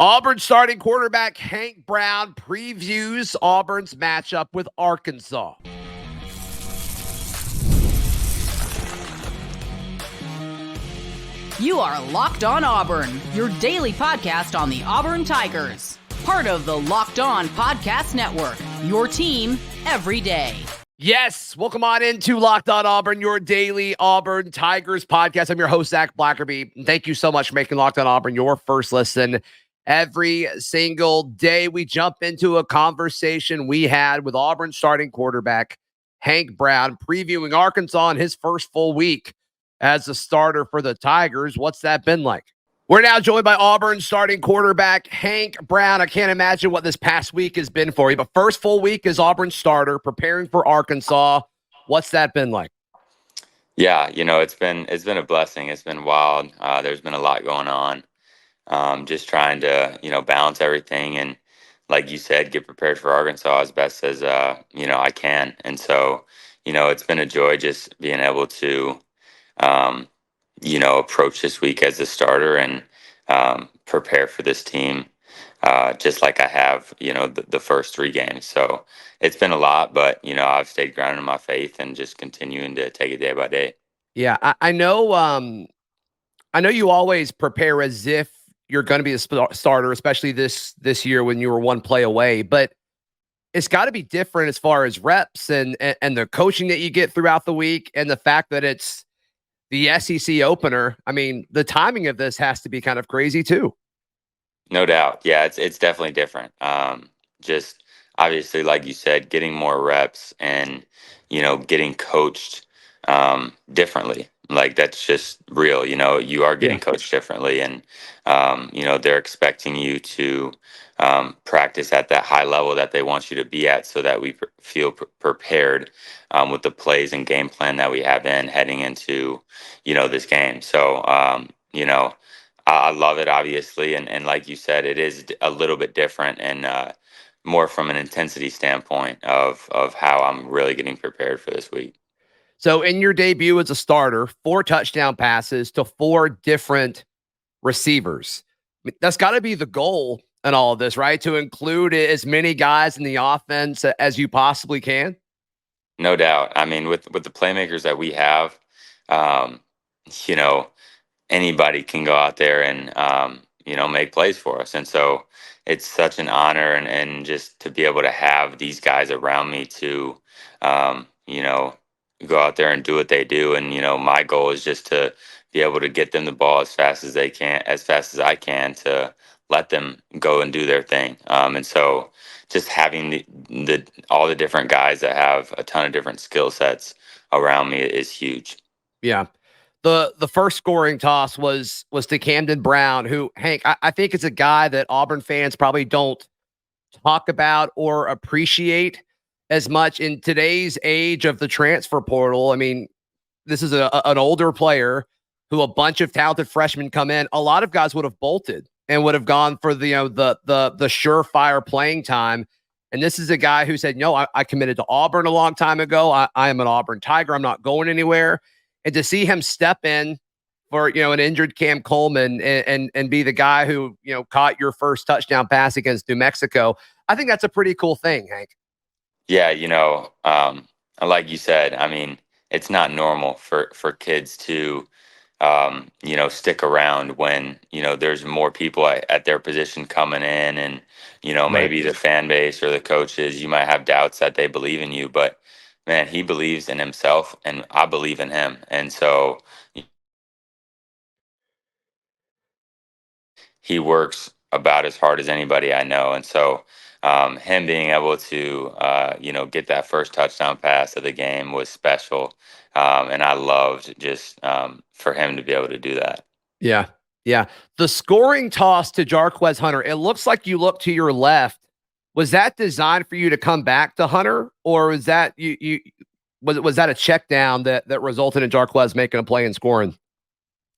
Auburn starting quarterback Hank Brown previews Auburn's matchup with Arkansas. You are Locked On Auburn, your daily podcast on the Auburn Tigers. Part of the Locked On Podcast Network, your team every day. Yes, welcome on into Locked On Auburn, your daily Auburn Tigers podcast. I'm your host, Zac Blackerby. Thank you so much for making Locked On Auburn your first listen every single day. We jump into a conversation we had with Auburn starting quarterback Hank Brown, previewing Arkansas in his first full week as a starter for the Tigers. What's that been like? We're now joined by Auburn starting quarterback Hank Brown. I can't imagine what this past week has been for you, but first full week as Auburn starter, preparing for Arkansas. What's that been like? Yeah, it's been a blessing. It's been wild. There's been a lot going on. Just trying to, balance everything and, like you said, get prepared for Arkansas as best as, I can. And so, it's been a joy just being able to, approach this week as a starter and prepare for this team, just like I have, the first three games. So it's been a lot, but, I've stayed grounded in my faith and just continuing to take it day by day. Yeah, I know. I know you always prepare as if you're going to be a starter, especially this year when you were one play away. But it's got to be different as far as reps and the coaching that you get throughout the week, and the fact that it's the SEC opener. I mean, the timing of this has to be kind of crazy too. No doubt. Yeah, it's definitely different. Just obviously, like you said, getting more reps and, getting coached differently. Like, that's just real. You are getting coached differently, and, they're expecting you to practice at that high level that they want you to be at, so that we feel prepared with the plays and game plan that we have heading into, this game. So, I love it, obviously. And like you said, it is a little bit different and more from an intensity standpoint of how I'm really getting prepared for this week. So in your debut as a starter, 4 touchdown passes to 4 different receivers. I mean, that's got to be the goal in all of this, right? To include as many guys in the offense as you possibly can. No doubt. I mean, with the playmakers that we have, anybody can go out there and, make plays for us. And so it's such an honor and just to be able to have these guys around me to, go out there and do what they do. And, my goal is just to be able to get them the ball as fast as they can, as fast as I can, to let them go and do their thing. And so just having all the different guys that have a ton of different skill sets around me is huge. Yeah. The first scoring toss was to Camden Brown, who, Hank, I think is a guy that Auburn fans probably don't talk about or appreciate as much in today's age of the transfer portal. I mean, this is an older player who a bunch of talented freshmen come in. A lot of guys would have bolted and would have gone for the surefire playing time. And this is a guy who said, no, I committed to Auburn a long time ago. I am an Auburn Tiger. I'm not going anywhere. And to see him step in for, an injured Cam Coleman and be the guy who, caught your first touchdown pass against New Mexico, I think that's a pretty cool thing, Hank. Yeah, like you said, I mean, it's not normal for kids to, stick around when, there's more people at their position coming in, and, maybe the fan base or the coaches, you might have doubts that they believe in you, but man, he believes in himself and I believe in him. And so he works about as hard as anybody I know. And so him being able to, get that first touchdown pass of the game was special. And I loved just for him to be able to do that. Yeah. Yeah. The scoring toss to Jarquez Hunter, it looks like you look to your left. Was that designed for you to come back to Hunter, or was that was that a check down that resulted in Jarquez making a play and scoring?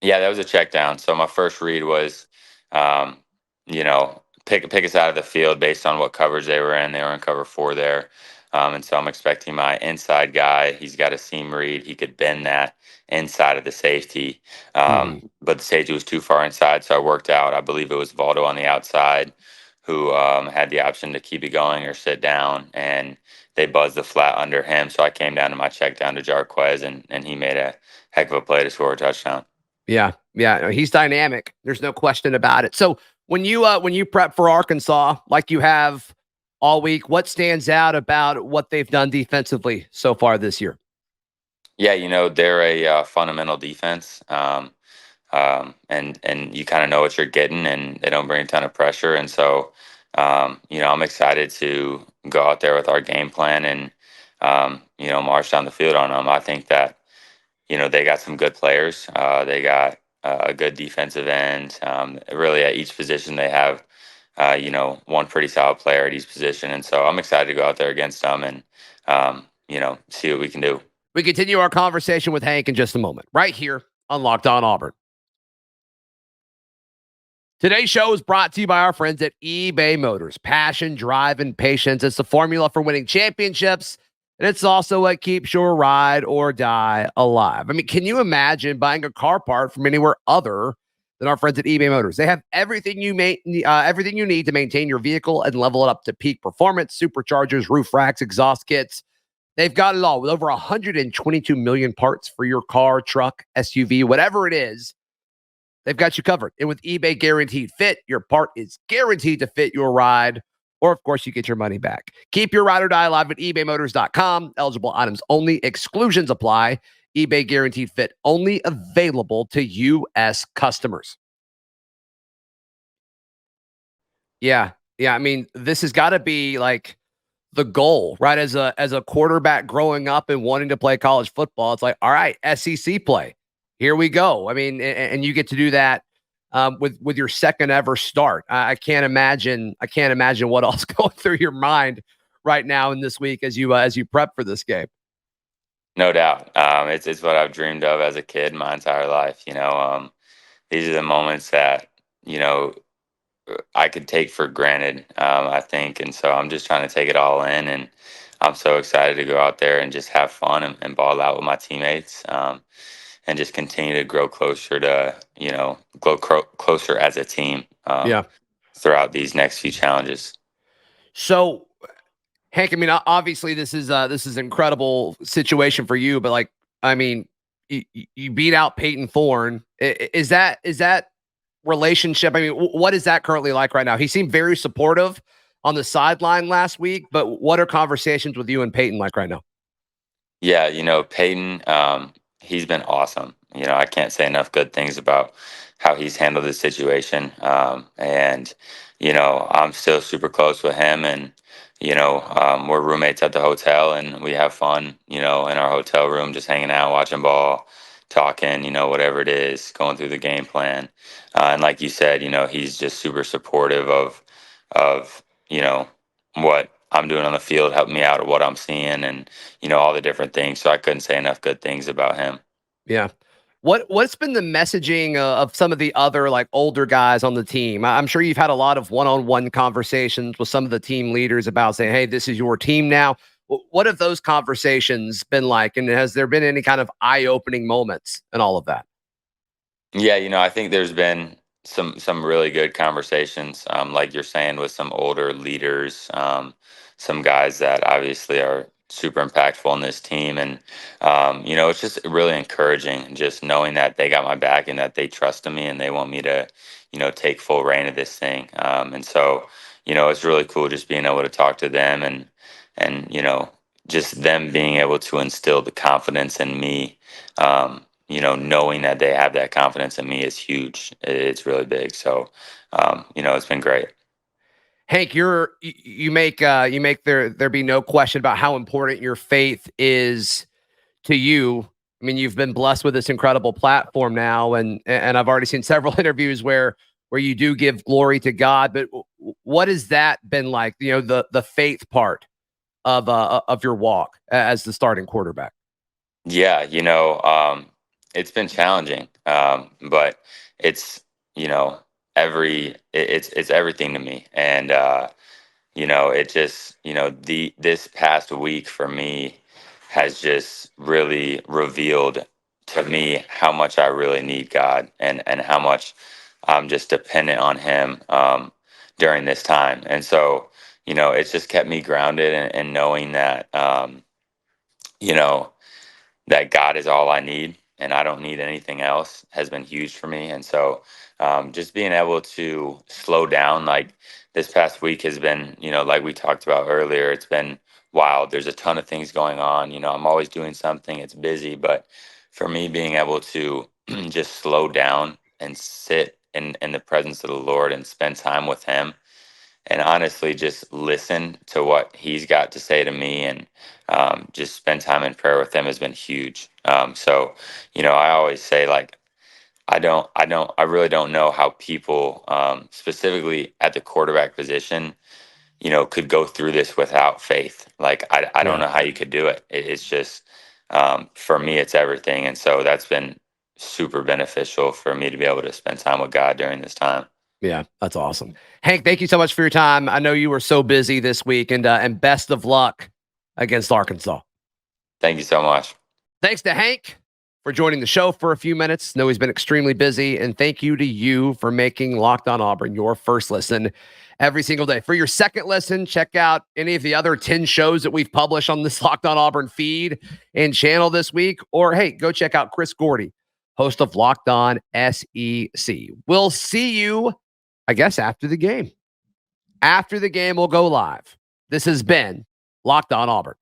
Yeah, that was a check down. So my first read was, pick us out of the field based on what coverage they were in. They were in cover 4 there. And so I'm expecting my inside guy. He's got a seam read. He could bend that inside of the safety. But the safety was too far inside, so I worked out. I believe it was Valdo on the outside who had the option to keep it going or sit down, and they buzzed the flat under him. So I came down to my check down to Jarquez, and he made a heck of a play to score a touchdown. Yeah. Yeah. No, he's dynamic. There's no question about it. So when you prep for Arkansas, like you have all week, what stands out about what they've done defensively so far this year? Yeah, they're a fundamental defense, and you kind of know what you're getting, and they don't bring a ton of pressure. And so, I'm excited to go out there with our game plan and march down the field on them. I think that they got some good players. They got a good defensive end. Really, at each position, they have one pretty solid player at each position, and so I'm excited to go out there against them and see what we can do. We continue our conversation with Hank in just a moment, right here on Locked On Auburn. Today's show is brought to you by our friends at eBay Motors. Passion, drive, and patience. It's the formula for winning championships, and it's also what keeps your ride or die alive. I mean, can you imagine buying a car part from anywhere other than our friends at eBay Motors? They have everything you need to maintain your vehicle and level it up to peak performance: superchargers, roof racks, exhaust kits. They've got it all with over 122 million parts for your car, truck, SUV, whatever it is. They've got you covered. And with eBay Guaranteed Fit, your part is guaranteed to fit your ride, or of course, you get your money back. Keep your ride or die alive at ebaymotors.com. Eligible items only. Exclusions apply. eBay Guaranteed Fit only available to U.S. customers. Yeah. I mean, this has got to be like the goal, right? As a quarterback growing up and wanting to play college football, it's like, all right, SEC play. Here we go. I mean, and you get to do that with your second ever start. I can't imagine what else going through your mind right now in this week as you prep for this game. No doubt. It's what I've dreamed of as a kid my entire life. These are the moments that I could take for granted, I think. And so I'm just trying to take it all in. And I'm so excited to go out there and just have fun and ball out with my teammates, and just continue to grow closer to, closer as a team throughout these next few challenges. So, Hank, I mean, obviously this is an incredible situation for you, but like, I mean, you beat out Peyton Thorne. Is that relationship? I mean, what is that currently like right now? He seemed very supportive on the sideline last week, but what are conversations with you and Peyton like right now? Yeah, Peyton, he's been awesome. I can't say enough good things about how he's handled this situation. And I'm still super close with him, and we're roommates at the hotel, and we have fun, in our hotel room, just hanging out, watching ball, talking, whatever it is, going through the game plan. And like you said, he's just super supportive of what I'm doing on the field, helping me out at what I'm seeing, and all the different things. So I couldn't say enough good things about him. Yeah. What's been the messaging of some of the other like older guys on the team? I'm sure you've had a lot of one-on-one conversations with some of the team leaders about saying, "Hey, this is your team now." What have those conversations been like, and has there been any kind of eye-opening moments and all of that? Yeah, I think there's been some really good conversations, like you're saying, with some older leaders, some guys that obviously are super impactful in this team, and it's just really encouraging, just knowing that they got my back and that they trust in me and they want me to, take full reign of this thing. And so, it's really cool just being able to talk to them and just them being able to instill the confidence in me. Knowing that they have that confidence in me is huge. It's really big. So, it's been great. Hank, you make there be no question about how important your faith is to you. I mean, you've been blessed with this incredible platform now, and I've already seen several interviews where you do give glory to God. But what has that been like? The faith part of your walk as the starting quarterback. Yeah, it's been challenging, but it's it's everything to me, and it just, this past week for me has just really revealed to me how much I really need God, and how much I'm just dependent on him during this time. And so, it's just kept me grounded, and knowing that, you know, that God is all I need and I don't need anything else has been huge for me. And so, just being able to slow down, like this past week has been, like we talked about earlier, it's been wild. There's a ton of things going on. I'm always doing something, it's busy. But for me, being able to just slow down and sit in the presence of the Lord and spend time with him, and honestly just listen to what he's got to say to me, and just spend time in prayer with him has been huge. So, I always say, like, I really don't know how people, specifically at the quarterback position, could go through this without faith. Like, I don't Yeah. know how you could do it. It's just, for me, it's everything. And so that's been super beneficial for me to be able to spend time with God during this time. Yeah, that's awesome. Hank, thank you so much for your time. I know you were so busy this week, and best of luck against Arkansas. Thank you so much. Thanks to Hank for joining the show for a few minutes. Know he's been extremely busy, and thank you to you for making Locked On Auburn your first listen every single day. For your second listen, check out any of the other 10 shows that we've published on this Locked On Auburn feed and channel this week. Or, hey, go check out Chris Gordy, host of Locked On SEC. We'll see you, I guess, after the game. After the game, we'll go live. This has been Locked On Auburn.